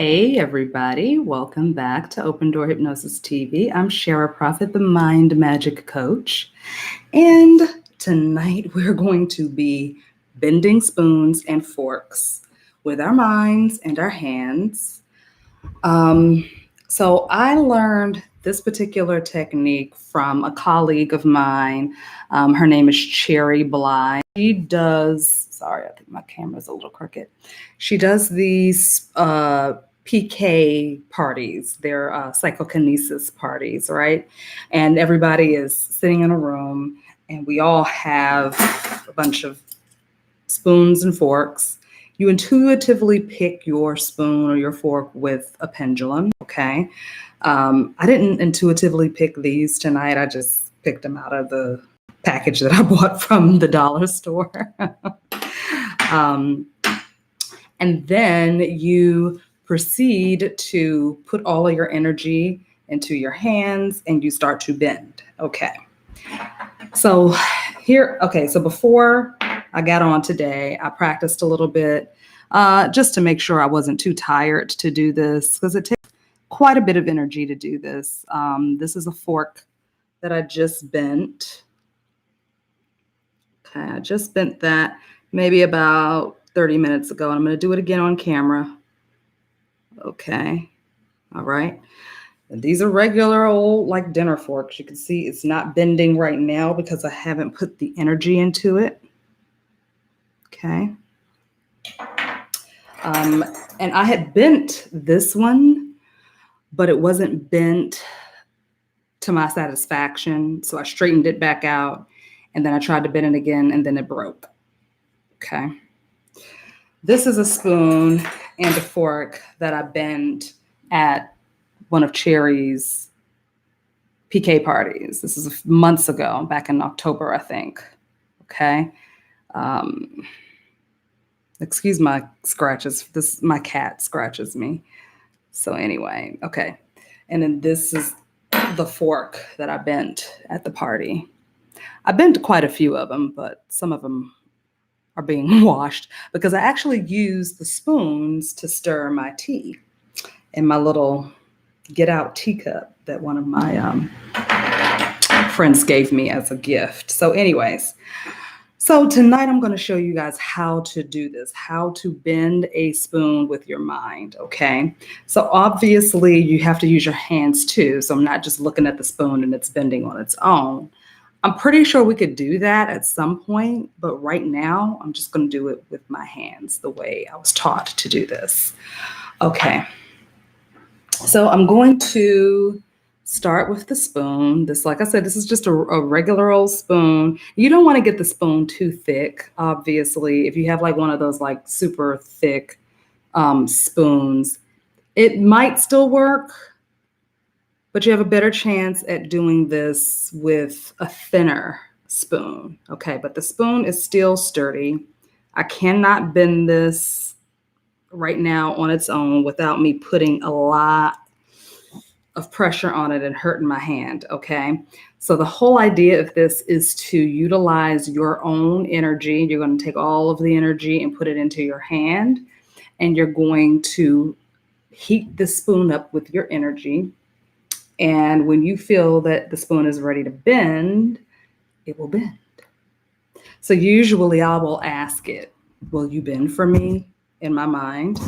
Hey, everybody. Welcome back to Open Door Hypnosis TV. I'm Shara Prophet, the Mind Magic Coach. And tonight we're going to be bending spoons and forks with our minds and our hands. So I learned this particular technique from a colleague of mine. Her name is Cherry Bly. She does, sorry, I think my camera's a little crooked. She does these PK parties. They're psychokinesis parties, right? And everybody is sitting in a room and we all have a bunch of spoons and forks. You intuitively pick your spoon or your fork with a pendulum, okay? I didn't intuitively pick these tonight. I just picked them out of the package that I bought from the dollar store. And then you proceed to put all of your energy into your hands and you start to bend, okay? So before I got on today, I practiced a little bit just to make sure I wasn't too tired to do this because it takes quite a bit of energy to do this. This is a fork that I just bent. Okay, I just bent that maybe about 30 minutes ago, and I'm going to do it again on camera. Okay, all right. And these are regular old like dinner forks. You can see it's not bending right now because I haven't put the energy into it. Okay. And I had bent this one, but it wasn't bent to my satisfaction. So I straightened it back out and then I tried to bend it again and then it broke. Okay. This is a spoon and a fork that I bent at one of Cherry's PK parties. This is months ago, back in October, I think. Okay. Excuse my scratches. My cat scratches me. So anyway, okay. And then this is the fork that I bent at the party. I bent quite a few of them, but some of them are being washed because I actually use the spoons to stir my tea in my little get out teacup that one of my friends gave me as a gift. So anyways, so tonight I'm going to show you guys how to do this, how to bend a spoon with your mind, okay? So obviously you have to use your hands too. So I'm not just looking at the spoon and it's bending on its own. I'm pretty sure we could do that at some point, but right now I'm just going to do it with my hands the way I was taught to do this. Okay. So I'm going to start with the spoon. This, like I said, this is just a regular old spoon. You don't want to get the spoon too thick, obviously. If you have like one of those like super thick spoons, it might still work, but you have a better chance at doing this with a thinner spoon. Okay, but the spoon is still sturdy. I cannot bend this right now on its own without me putting a lot of pressure on it and hurting my hand, okay? So the whole idea of this is to utilize your own energy. You're going to take all of the energy and put it into your hand, and you're going to heat the spoon up with your energy. And when you feel that the spoon is ready to bend, it will bend. So usually I will ask it, will you bend for me in my mind?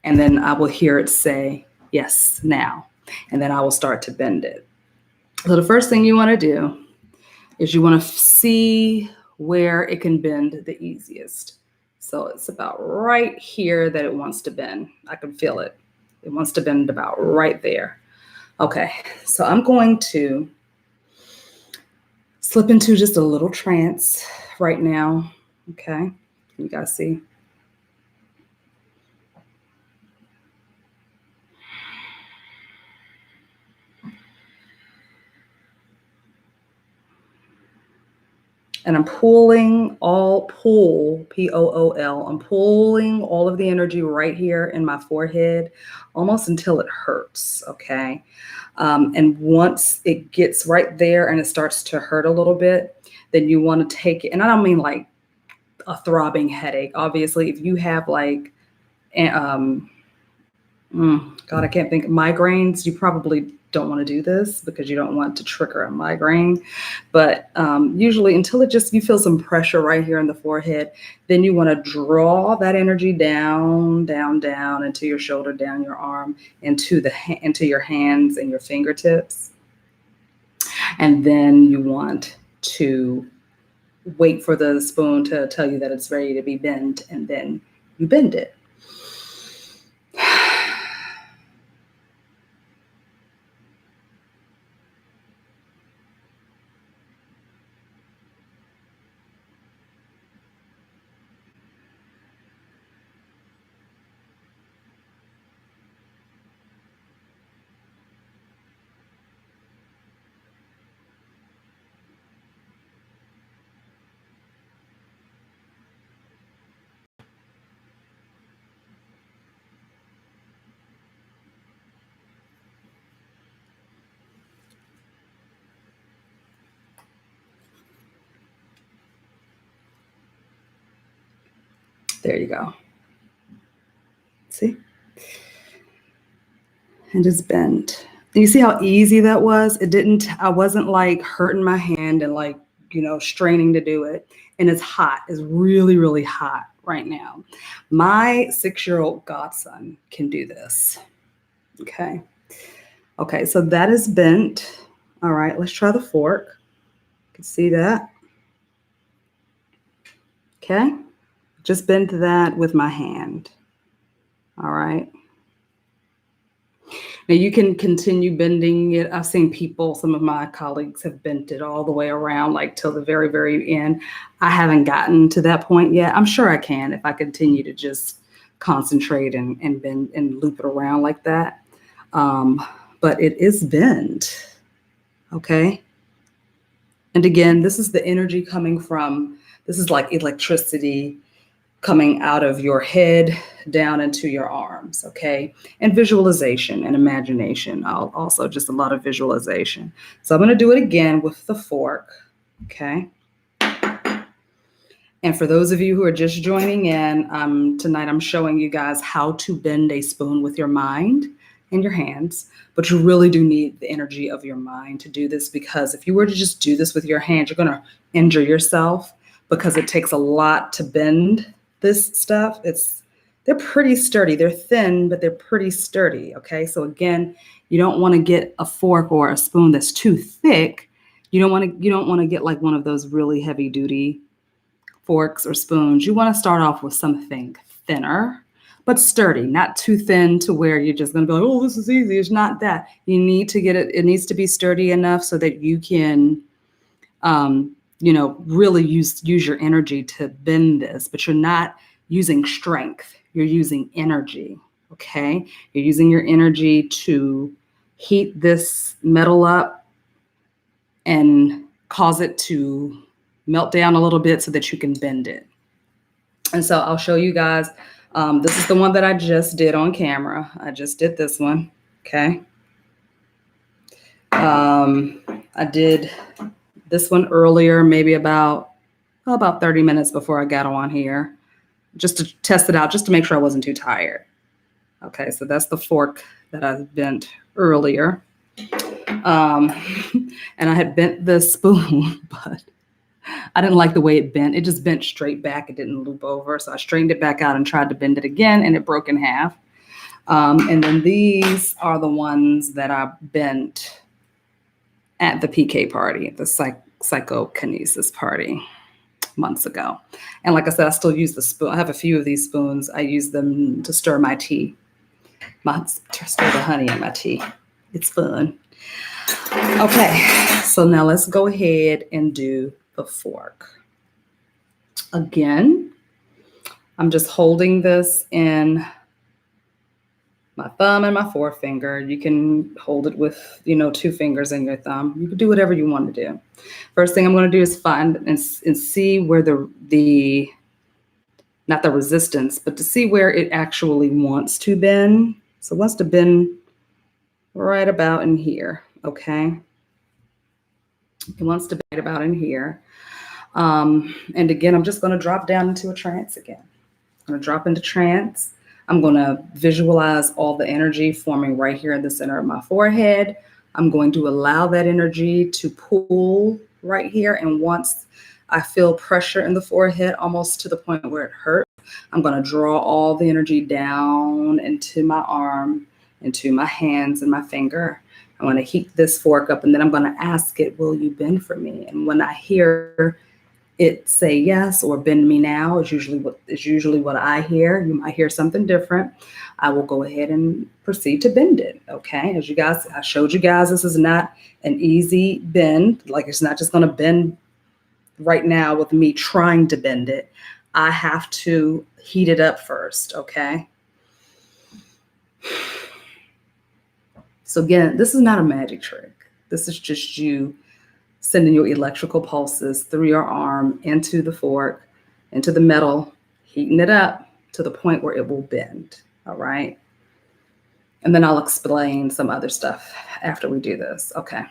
And then I will hear it say, yes, now. And then I will start to bend it. So the first thing you want to do is you want to see where it can bend the easiest. So it's about right here that it wants to bend. I can feel it. It wants to bend about right there. Okay, so I'm going to slip into just a little trance right now. Okay, you guys see? And I'm pulling P-O-O-L. I'm pulling all of the energy right here in my forehead, almost until it hurts, okay? And once it gets right there and it starts to hurt a little bit, then you want to take it, and I don't mean like a throbbing headache. Obviously, if you have like God, I can't think. Migraines, you probably don't want to do this because you don't want to trigger a migraine. But usually, until you feel some pressure right here in the forehead, then you want to draw that energy down, down, down into your shoulder, down your arm, into your hands and your fingertips. And then you want to wait for the spoon to tell you that it's ready to be bent, and then you bend it. There you go. See? And it's bent. And you see how easy that was? I wasn't like hurting my hand and like, straining to do it. And it's hot. It's really, really hot right now. My 6-year-old godson can do this. Okay. Okay, so that is bent. All right, let's try the fork. You can see that. Okay. Just bend that with my hand. All right. Now you can continue bending it. I've seen some of my colleagues have bent it all the way around, like till the very, very end. I haven't gotten to that point yet. I'm sure I can if I continue to just concentrate and bend and loop it around like that. But it is bent. Okay. And again, this is the energy this is like electricity coming out of your head down into your arms, okay? And visualization and imagination, also just a lot of visualization. So I'm gonna do it again with the fork, okay? And for those of you who are just joining in, tonight I'm showing you guys how to bend a spoon with your mind and your hands, but you really do need the energy of your mind to do this, because if you were to just do this with your hands, you're gonna injure yourself, because it takes a lot to bend this stuff. They're pretty sturdy. They're thin, but they're pretty sturdy. Okay. So again, you don't want to get a fork or a spoon that's too thick. You don't want to get like one of those really heavy duty forks or spoons. You want to start off with something thinner, but sturdy, not too thin to where you're just going to be like, oh, this is easy. It's not that. You need to get it. It needs to be sturdy enough so that you can, really use your energy to bend this, but you're not using strength. You're using energy, okay? You're using your energy to heat this metal up and cause it to melt down a little bit so that you can bend it. And so I'll show you guys. This is the one that I just did on camera. I just did this one, okay? I did this one earlier, maybe about 30 minutes before I got on here, just to test it out, just to make sure I wasn't too tired. Okay, so that's the fork that I bent earlier. And I had bent the spoon, but I didn't like the way it bent. It just bent straight back. It didn't loop over. So I straightened it back out and tried to bend it again, and it broke in half. And then these are the ones that I bent at the PK party, the psychokinesis party months ago. And like I said, I still use the spoon. I have a few of these spoons. I use them to stir my tea, to stir the honey in my tea. It's fun. Okay, so now let's go ahead and do the fork. Again, I'm just holding this in my thumb and my forefinger. You can hold it with, 2 fingers in your thumb. You can do whatever you want to do. First thing I'm going to do is find and see where the not the resistance, but to see where it actually wants to bend. So it wants to bend right about in here, okay? It wants to bend about in here. And again, I'm just going to drop down into a trance again. I'm going to drop into trance. I'm going to visualize all the energy forming right here in the center of my forehead. I'm going to allow that energy to pool right here. And once I feel pressure in the forehead, almost to the point where it hurts, I'm going to draw all the energy down into my arm, into my hands and my finger. I'm going to heat this fork up, and then I'm going to ask it, will you bend for me? And when I hear it say yes or bend me now is usually what I hear. You might hear something different. I will go ahead and proceed to bend it. Okay. As you guys, I showed you guys, this is not an easy bend. Like, it's not just going to bend right now with me trying to bend it. I have to heat it up first. Okay. So again, this is not a magic trick. This is just you sending your electrical pulses through your arm into the fork, into the metal, heating it up to the point where it will bend. All right. And then I'll explain some other stuff after we do this. Okay.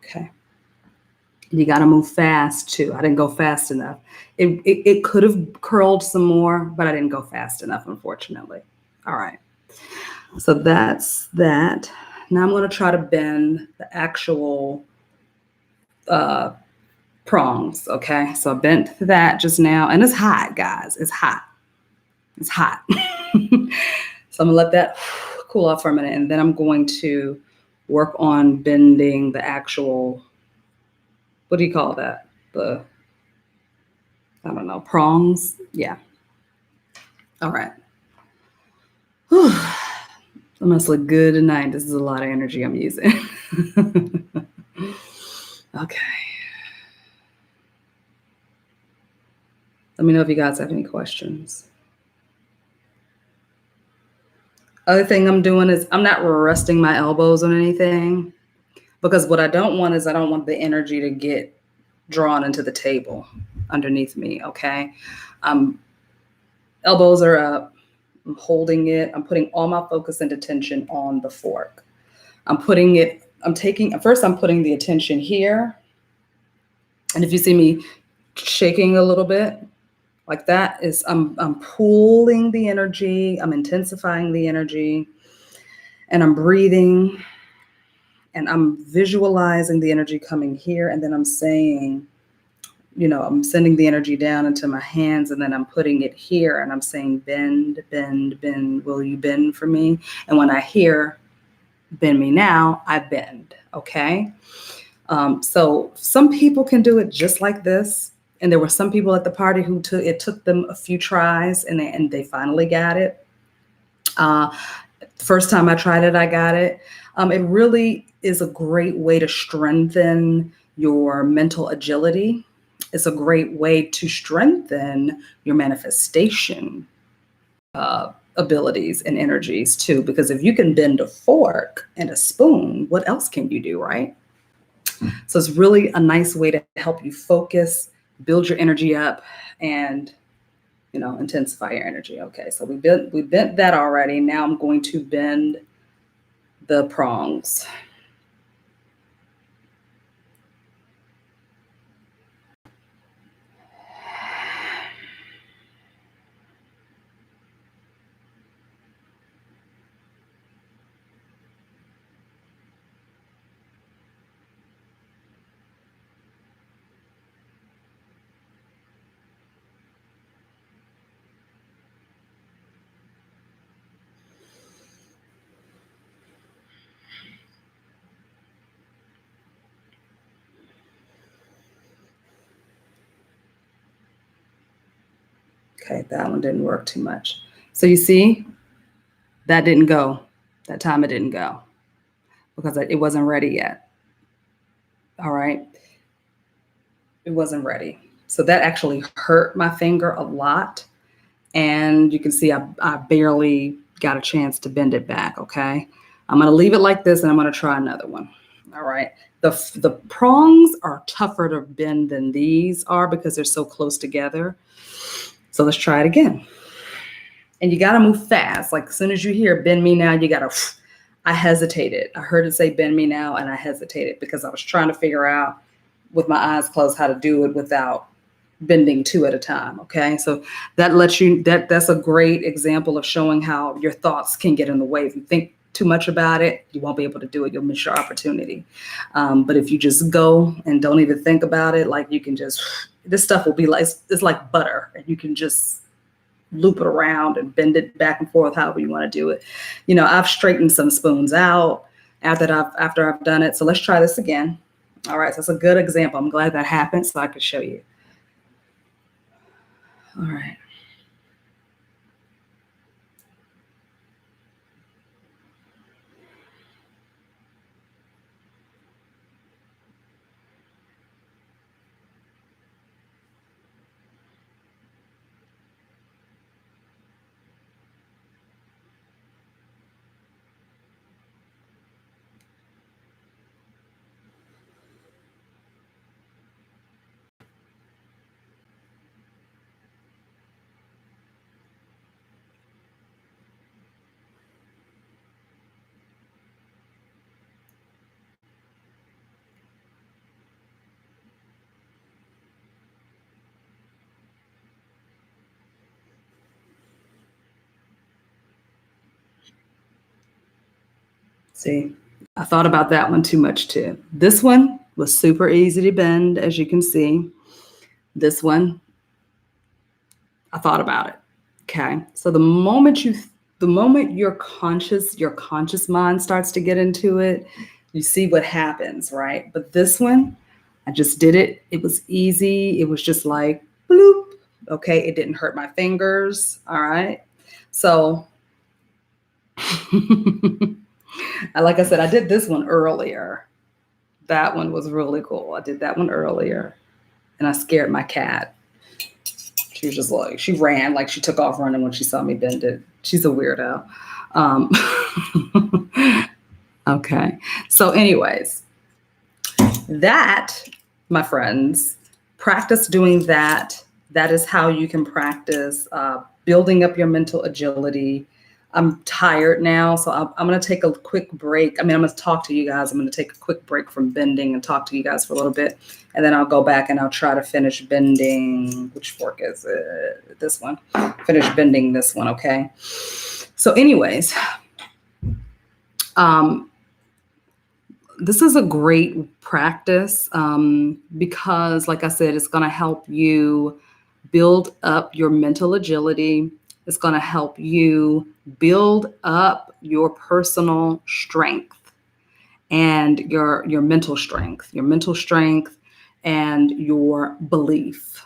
Okay. You got to move fast too. I didn't go fast enough. It could have curled some more, but I didn't go fast enough, unfortunately. All right. So that's that. Now I'm going to try to bend the actual uh, prongs. Okay. So I bent that just now, and it's hot, guys. It's hot. It's hot. So I'm gonna let that cool off for a minute, and then I'm going to work on bending the actual, what do you call that? I don't know, prongs. Yeah. All right. Whew. I must look good tonight. This is a lot of energy I'm using. Okay. Let me know if you guys have any questions. Other thing I'm doing is I'm not resting my elbows on anything, because what I don't want is I don't want the energy to get drawn into the table underneath me. Okay. Elbows are up. I'm holding it. I'm putting all my focus and attention on the fork. I'm putting the attention here. And if you see me shaking a little bit like that, is I'm pulling the energy, I'm intensifying the energy, and I'm breathing, and I'm visualizing the energy coming here. And then I'm saying, I'm sending the energy down into my hands, and then I'm putting it here, and I'm saying, bend, bend, bend. Will you bend for me? And when I hear bend me now, I bend. Okay. So some people can do it just like this. And there were some people at the party who took them a few tries, and they finally got it. First time I tried it, I got it. It really is a great way to strengthen your mental agility. It's a great way to strengthen your manifestation abilities and energies too, because if you can bend a fork and a spoon, what else can you do, right? So it's really a nice way to help you focus, build your energy up, and intensify your energy. Okay, so we bent that already. Now I'm going to bend the prongs. Okay, that one didn't work too much. So you see, that didn't go. That time it didn't go because it wasn't ready yet. All right. It wasn't ready. So that actually hurt my finger a lot. And you can see I barely got a chance to bend it back. Okay. I'm going to leave it like this and I'm going to try another one. All right. The prongs are tougher to bend than these are because they're so close together. So let's try it again. And you got to move fast. Like as soon as you hear bend me now, you got to, I hesitated. I heard it say bend me now and I hesitated because I was trying to figure out with my eyes closed how to do it without bending two at a time. Okay. So that lets you, that's a great example of showing how your thoughts can get in the way. If you think too much about it, you won't be able to do it. You'll miss your opportunity. But if you just go and don't even think about it, like you can just, this stuff will be like, it's like butter and you can just loop it around and bend it back and forth, however you want to do it. You know, I've straightened some spoons out after I've done it. So let's try this again. All right. So that's a good example. I'm glad that happened so I could show you. All right. See, I thought about that one too much too. This one was super easy to bend, as you can see. This one, I thought about it. Okay. So the moment your conscious mind starts to get into it, you see what happens, right? But this one, I just did it. It was easy. It was just like bloop. Okay. It didn't hurt my fingers. All right. So like I said, I did this one earlier. That one was really cool. I did that one earlier and I scared my cat. She was just like, she ran, like she took off running when she saw me bend it. She's a weirdo. Okay. So anyways, that, my friends, practice doing that. That is how you can practice building up your mental agility. I'm tired now, so I'm going to take a quick break. I mean, I'm going to talk to you guys. I'm going to take a quick break from bending and talk to you guys for a little bit. And then I'll go back and I'll try to finish bending. Which fork is it? This one. Finish bending this one, okay? So anyways, this is a great practice because, like I said, it's going to help you build up your mental agility. It's going to help you build up your personal strength and your mental strength and your belief.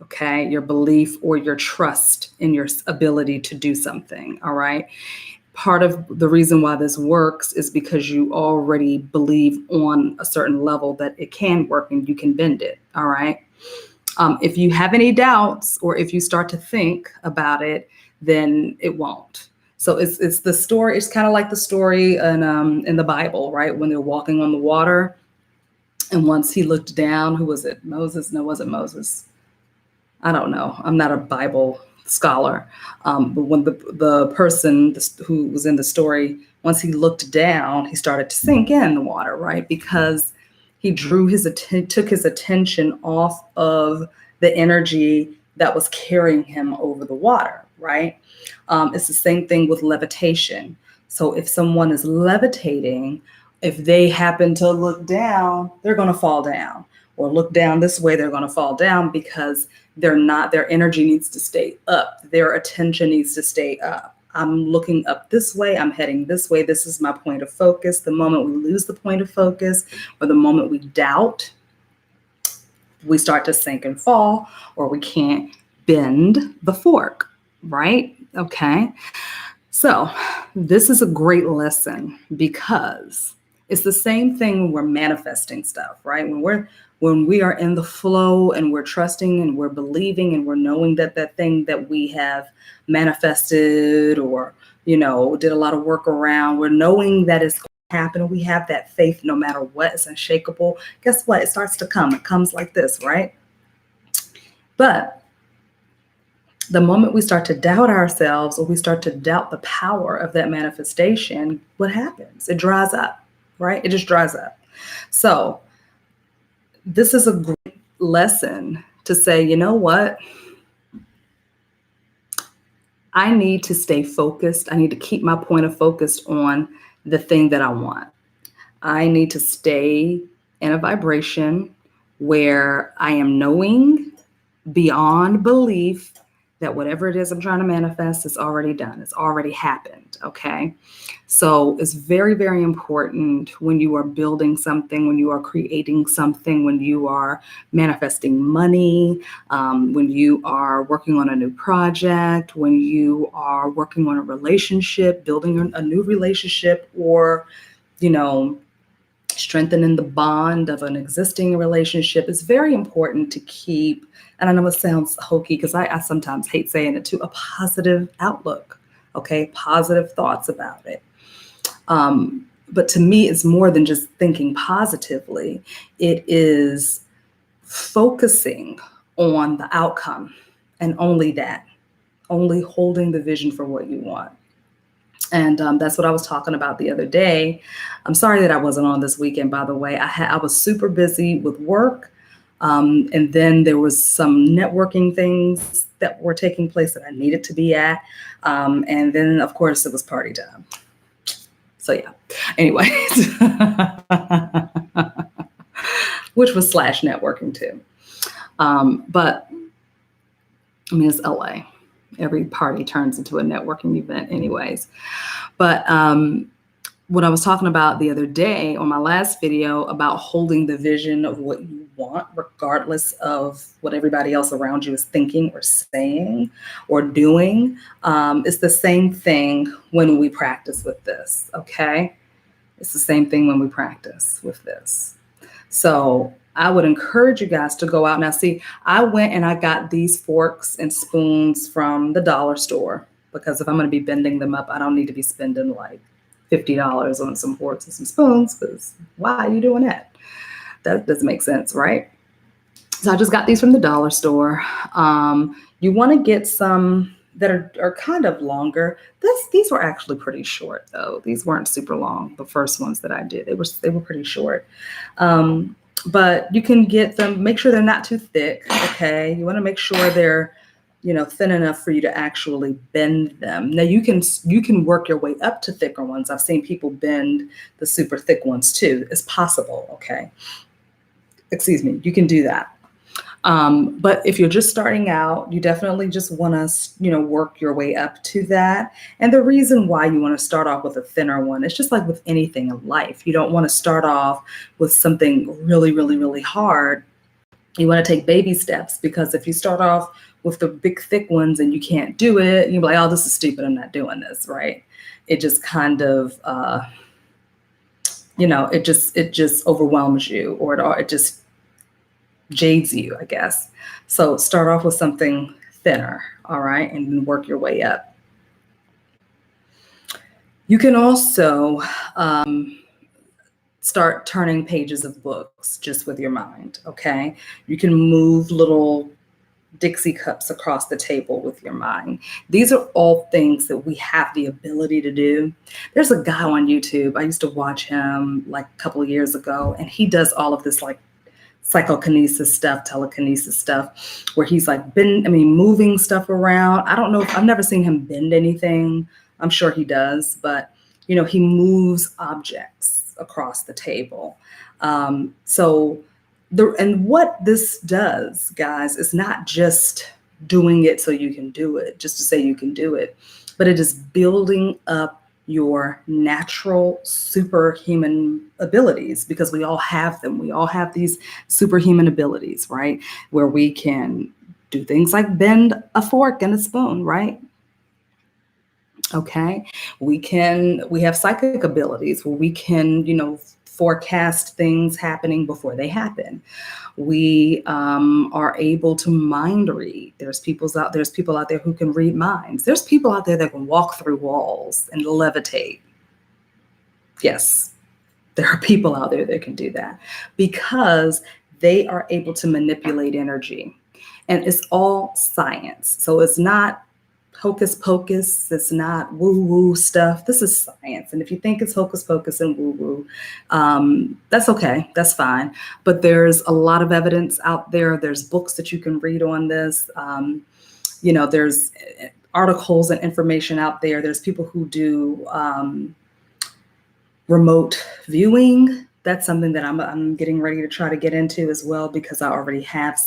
Okay, your belief or your trust in your ability to do something. All right. Part of the reason why this works is because you already believe on a certain level that it can work and you can bend it. All right. If you have any doubts or if you start to think about it, then it won't. So it's the story. It's kind of like the story in the Bible, right? When they're walking on the water, and once he looked down, who was it? Moses? No, it wasn't Moses. I don't know. I'm not a Bible scholar. But when the person who was in the story, once he looked down, he started to sink in the water, right? Because he took his attention off of the energy that was carrying him over the water, right? It's the same thing with levitation. So if someone is levitating, if they happen to look down, they're going to fall down, or look down this way, they're going to fall down because their energy needs to stay up. Their attention needs to stay up. I'm looking up this way. I'm heading this way. This is my point of focus. The moment we lose the point of focus or the moment we doubt, we start to sink and fall, or we can't bend the fork, right? Okay. So this is a great lesson because it's the same thing when we're manifesting stuff, right? When we are in the flow and we're trusting and we're believing and we're knowing that that thing that we have manifested or, did a lot of work around, we're knowing that it's going to happen. We have that faith no matter what. It's unshakable. Guess what? It starts to come. It comes like this, right? But the moment we start to doubt ourselves or we start to doubt the power of that manifestation, what happens? It dries up, right? It just dries up. So this is a great lesson to say, you know what? I need to stay focused. I need to keep my point of focus on the thing that I want. I need to stay in a vibration where I am knowing beyond belief that whatever it is I'm trying to manifest is already done. It's already happened. Okay. So it's very, very important when you are building something, when you are creating something, when you are manifesting money, when you are working on a new project, when you are working on a relationship, building a new relationship, or, strengthening the bond of an existing relationship. It's very important to keep, and I know it sounds hokey because I sometimes hate saying it too, a positive outlook, okay? Positive thoughts about it. But to me, it's more than just thinking positively. It is focusing on the outcome and only that, only holding the vision for what you want. And that's what I was talking about the other day. I'm sorry that I wasn't on this weekend, by the way. I was super busy with work. And then there was some networking things that were taking place that I needed to be at. And then, of course, it was party time. So, yeah. Anyways, which was / networking too. But, I mean, it's LA. Every party turns into a networking event anyways. But what I was talking about the other day on my last video about holding the vision of what you want, regardless of what everybody else around you is thinking or saying or doing, it's the same thing when we practice with this, okay? It's the same thing when we practice with this. So I would encourage you guys to go out. Now, see, I went and I got these forks and spoons from the dollar store because if I'm going to be bending them up, I don't need to be spending like $50 on some forks and some spoons because why are you doing that? That doesn't make sense, right? So I just got these from the dollar store. You want to get some that are kind of longer. These were actually pretty short though. These weren't super long. The first ones that I did, they were pretty short. But you can get them, make sure they're not too thick. Okay. You want to make sure they're, thin enough for you to actually bend them. Now you can work your way up to thicker ones. I've seen people bend the super thick ones too. It's possible. Okay. Excuse me. You can do that. But if you're just starting out, you definitely just want to, work your way up to that. And the reason why you want to start off with a thinner one, it's just like with anything in life. You don't want to start off with something really, really, really hard. You want to take baby steps because if you start off with the big, thick ones and you can't do it, you'll be like, oh, this is stupid. I'm not doing this, right? It just kind of, it just overwhelms you or it just jades you, I guess. So start off with something thinner, all right, and then work your way up. You can also start turning pages of books just with your mind, okay? You can move little Dixie cups across the table with your mind. These are all things that we have the ability to do. There's a guy on YouTube. I used to watch him like a couple of years ago, and he does all of this like psychokinesis stuff, telekinesis stuff, where he's like moving stuff around. I don't know I've never seen him bend anything. I'm sure he does, but he moves objects across the table. And what this does, guys, is not just doing it so you can do it, just to say you can do it, but it is building up your natural superhuman abilities because we all have them. We all have these superhuman abilities, right? Where we can do things like bend a fork and a spoon, right? Okay. We have psychic abilities where we can, forecast things happening before they happen. We are able to mind read. There's people out there who can read minds. There's people out there that can walk through walls and levitate. Yes, there are people out there that can do that because they are able to manipulate energy. And it's all science. So it's not hocus pocus. It's not woo woo stuff. This is science. And if you think it's hocus pocus and woo woo, that's okay. That's fine. But there's a lot of evidence out there. There's books that you can read on this. There's articles and information out there. There's people who do remote viewing. That's something that I'm getting ready to try to get into as well, because I already have,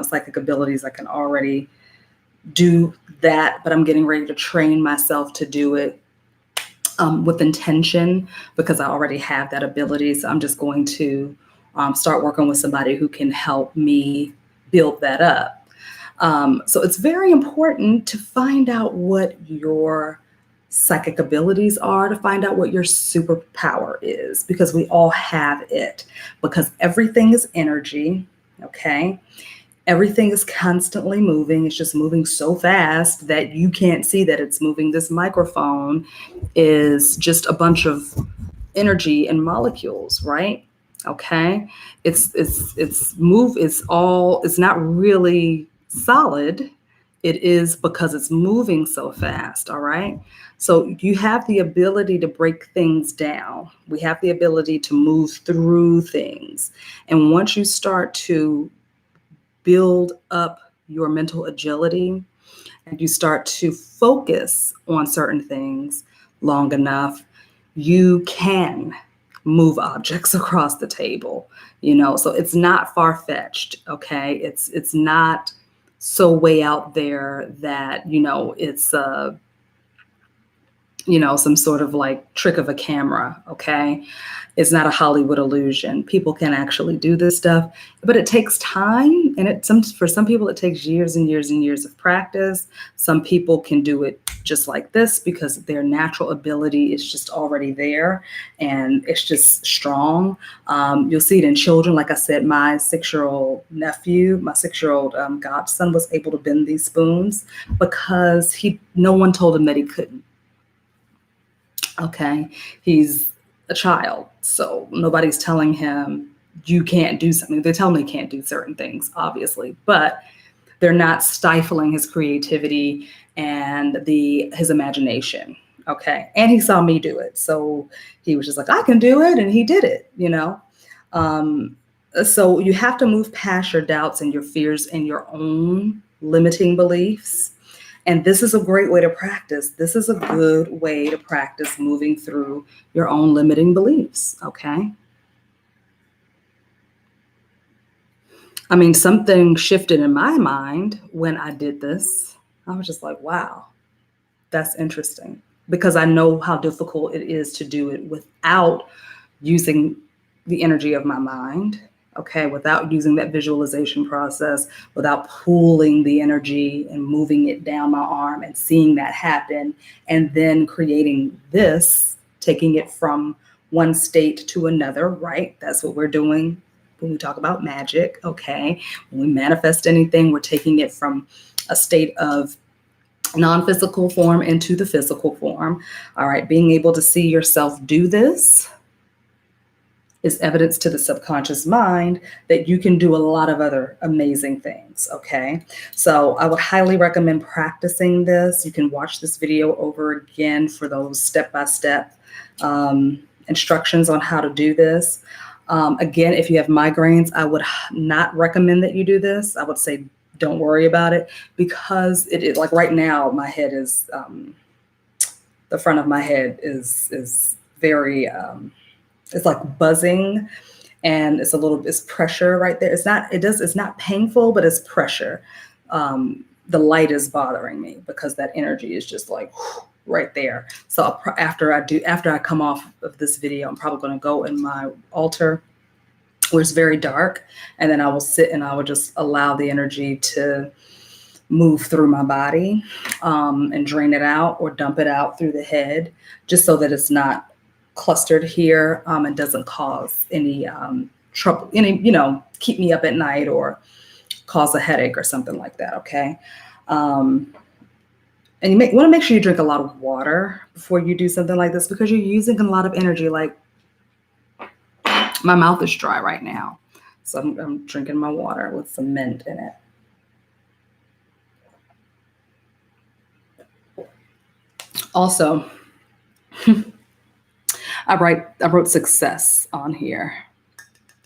psychic abilities. I can already do that, but I'm getting ready to train myself to do it with intention, because I already have that ability. So I'm just going to start working with somebody who can help me build that up. So it's very important to find out what your psychic abilities are, to find out what your superpower is, because we all have it, because everything is energy. Okay. Everything is constantly moving. It's just moving so fast that you can't see that it's moving. This microphone is just a bunch of energy and molecules, right? Okay. It's not really solid. It is because it's moving so fast. All right. So you have the ability to break things down. We have the ability to move through things. And once you start to build up your mental agility and you start to focus on certain things long enough, you can move objects across the table, so it's not far-fetched. Okay. It's not so way out there that, it's some sort of like trick of a camera. Okay. It's not a Hollywood illusion. People can actually do this stuff, but it takes time. And for some people, it takes years and years and years of practice. Some people can do it just like this because their natural ability is just already there and it's just strong. You'll see it in children. Like I said, my 6-year-old nephew, my 6-year-old godson was able to bend these spoons because no one told him that he couldn't. Okay. He's a child. So nobody's telling him you can't do something. They tell him he can't do certain things, obviously, but they're not stifling his creativity and his imagination. Okay. And he saw me do it. So he was just like, I can do it. And he did it, So you have to move past your doubts and your fears and your own limiting beliefs. And this is a great way to practice. This is a good way to practice moving through your own limiting beliefs. Okay. I mean, something shifted in my mind when I did this. I was just like, wow, that's interesting, because I know how difficult it is to do it without using the energy of my mind. Okay, without using that visualization process, without pulling the energy and moving it down my arm and seeing that happen, and then creating this, taking it from one state to another, right? That's what we're doing when we talk about magic. Okay, when we manifest anything, we're taking it from a state of non-physical form into the physical form. All right, being able to see yourself do this is evidence to the subconscious mind that you can do a lot of other amazing things. Okay. So I would highly recommend practicing this. You can watch this video over again for those step-by-step instructions on how to do this. Again, if you have migraines, I would not recommend that you do this. I would say don't worry about it, because it like right now, my head is, the front of my head is very, it's like buzzing, and it's pressure right there. It's not painful, but it's pressure. The light is bothering me because that energy is just like right there. So after I come off of this video, I'm probably going to go in my altar where it's very dark, and then I will sit and I will just allow the energy to move through my body and drain it out or dump it out through the head, just so that it's not clustered here and doesn't cause any trouble, keep me up at night or cause a headache or something like that. Okay. And you want to make sure you drink a lot of water before you do something like this, because you're using a lot of energy. Like, my mouth is dry right now, so I'm drinking my water with some mint in it. Also, I wrote success on here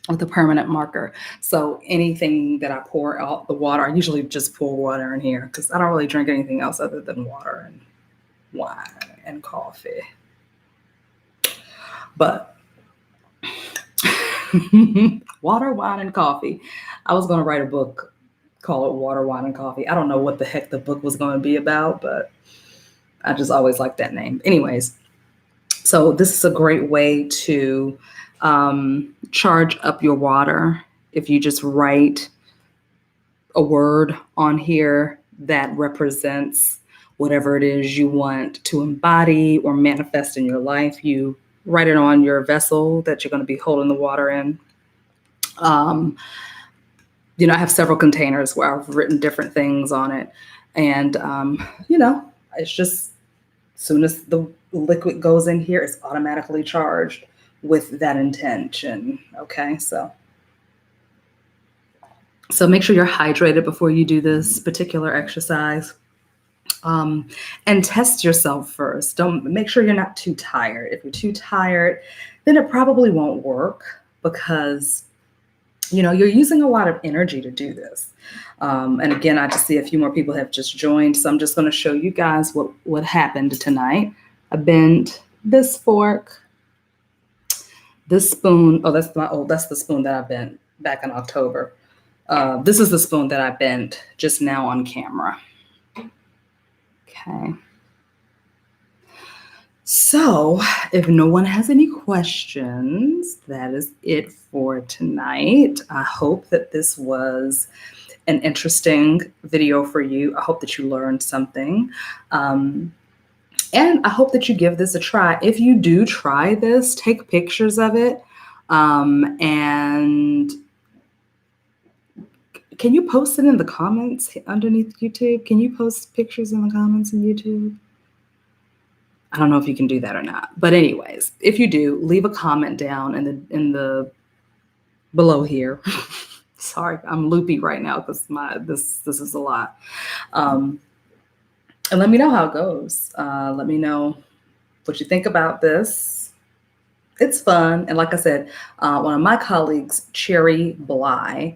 with a permanent marker. So anything that I pour out the water, I usually just pour water in here because I don't really drink anything else other than water and wine and coffee. But water, wine, and coffee. I was going to write a book, call it Water, Wine, and Coffee. I don't know what the heck the book was going to be about, but I just always liked that name. Anyways, so this is a great way to charge up your water if you just write a word on here that represents whatever it is you want to embody or manifest in your life. You write it on your vessel that you're going to be holding the water in. I have several containers where I've written different things on it. And, it's just, as soon as the liquid goes in here, it's automatically charged with that intention. Okay. So make sure you're hydrated before you do this particular exercise. And test yourself first. Make sure you're not too tired. If you're too tired, then it probably won't work, because you're using a lot of energy to do this. And again, I just see a few more people have just joined, so I'm just going to show you guys what happened tonight. I bent this fork, this spoon. Oh, that's the spoon that I bent back in October. This is the spoon that I bent just now on camera. Okay. So if no one has any questions, that is it for tonight. I hope that this was an interesting video for you. I hope that you learned something. And I hope that you give this a try. If you do try this, take pictures of it. And can you post it in the comments underneath YouTube? Can you post pictures in the comments in YouTube? I don't know if you can do that or not. But anyways, if you do, leave a comment down in the below here. Sorry, I'm loopy right now because this is a lot. And let me know how it goes. Let me know what you think about this. It's fun. And like I said, one of my colleagues, Cherry Bly,